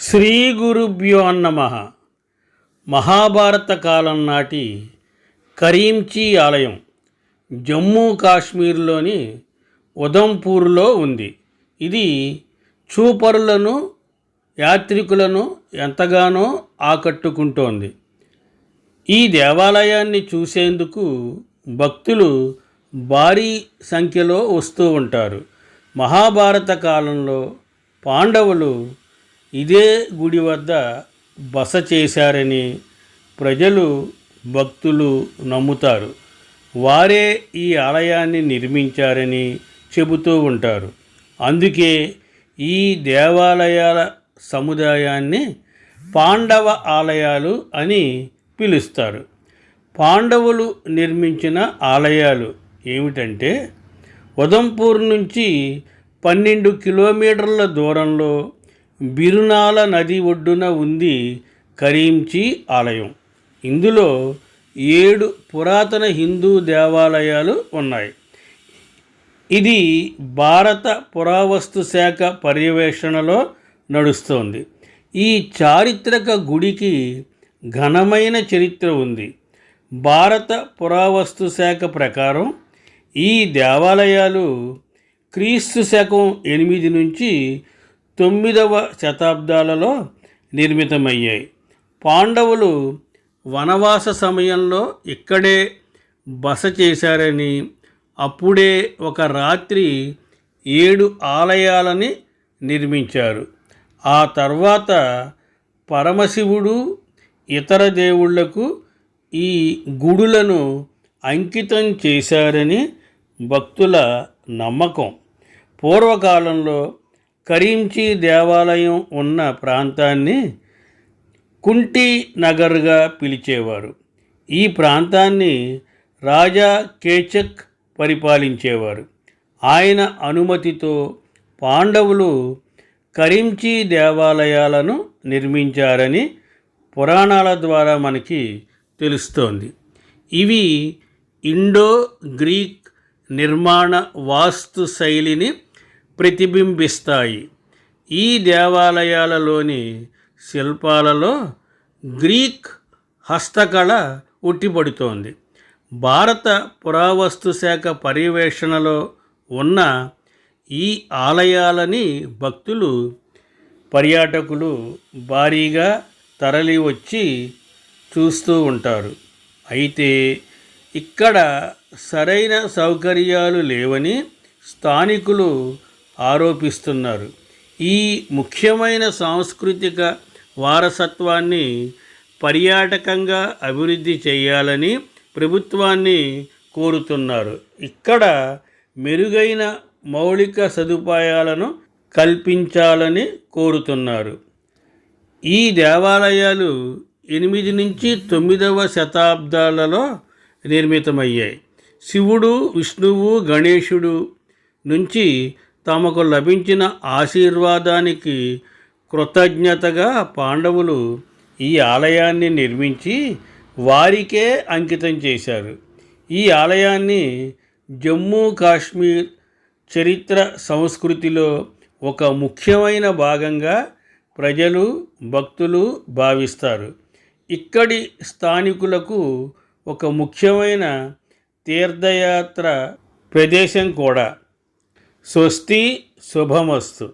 శ్రీ గురుభ్యో నమః. మహాభారత కాలం నాటి కరీంచి ఆలయం జమ్మూ కాశ్మీర్లోని ఉదంపూర్లో ఉంది. ఇది చూపరులను యాత్రికులను ఎంతగానో ఆకట్టుకుంటోంది. ఈ దేవాలయాన్ని చూసేందుకు భక్తులు భారీ సంఖ్యలో వస్తూ ఉంటారు. మహాభారత కాలంలో పాండవులు ఇదే గుడి వద్ద బస చేశారని ప్రజలు భక్తులు నమ్ముతారు. వారే ఈ ఆలయాన్ని నిర్మించారని చెబుతూ ఉంటారు. అందుకే ఈ దేవాలయాల సముదాయాన్ని పాండవ ఆలయాలు అని పిలుస్తారు. పాండవులు నిర్మించిన ఆలయాలు ఏమిటంటే, ఉదంపూర్ నుంచి 12 కిలోమీటర్ల దూరంలో బిరునాల నది ఒడ్డున ఉంది కరీంచి ఆలయం. ఇందులో 7 పురాతన హిందూ దేవాలయాలు ఉన్నాయి. ఇది భారత పురావస్తు శాఖ పర్యవేక్షణలో నడుస్తోంది. ఈ చారిత్రక గుడికి ఘనమైన చరిత్ర ఉంది. భారత పురావస్తు శాఖ ప్రకారం ఈ దేవాలయాలు క్రీస్తు శకం 8 నుంచి 9వ శతాబ్దాలలో నిర్మితమయ్యాయి. పాండవులు వనవాస సమయంలో ఇక్కడే బస చేశారని, అప్పుడే ఒక రాత్రి 7 ఆలయాలని నిర్మించారు. ఆ తర్వాత పరమశివుడు ఇతర దేవుళ్లకు ఈ గుడులను అంకితం చేశారని భక్తుల నమ్మకం. పూర్వకాలంలో కరీంచి దేవాలయం ఉన్న ప్రాంతాన్ని కుంటి నగర్గా పిలిచేవారు. ఈ ప్రాంతాన్ని రాజా కేచక్ పరిపాలించేవారు. ఆయన అనుమతితో పాండవులు కరీంచి దేవాలయాలను నిర్మించారని పురాణాల ద్వారా మనకి తెలుస్తోంది. ఇవి ఇండో గ్రీక్ నిర్మాణ వాస్తు శైలిని ప్రతిబింబిస్తాయి. ఈ దేవాలయాలలోని శిల్పాలలో గ్రీక్ హస్తకళ ఉట్టిపడుతోంది. భారత పురావస్తు శాఖ పర్యవేక్షణలో ఉన్న ఈ ఆలయాలని భక్తులు పర్యాటకులు భారీగా తరలి వచ్చి చూస్తూ ఉంటారు. అయితే ఇక్కడ సరైన సౌకర్యాలు లేవని స్థానికులు ఆరోపిస్తున్నారు. ఈ ముఖ్యమైన సాంస్కృతిక వారసత్వాన్ని పర్యాటకంగా అభివృద్ధి చేయాలని ప్రభుత్వాన్ని కోరుతున్నారు. ఇక్కడ మెరుగైన మౌలిక సదుపాయాలను కల్పించాలని కోరుతున్నారు. ఈ దేవాలయాలు 8 నుంచి 9వ శతాబ్దాలలో నిర్మితమయ్యాయి. శివుడు, విష్ణువు, గణేశుడు నుంచి తమకు లభించిన ఆశీర్వాదానికి కృతజ్ఞతగా పాండవులు ఈ ఆలయాన్ని నిర్మించి వారికే అంకితం చేశారు. ఈ ఆలయాన్ని జమ్మూ కాశ్మీర్ చరిత్ర సంస్కృతిలో ఒక ముఖ్యమైన భాగంగా ప్రజలు భక్తులు భావిస్తారు. ఇక్కడి స్థానికులకు ఒక ముఖ్యమైన తీర్థయాత్ర ప్రదేశం కూడా. స్వస్తి, శుభమస్తు.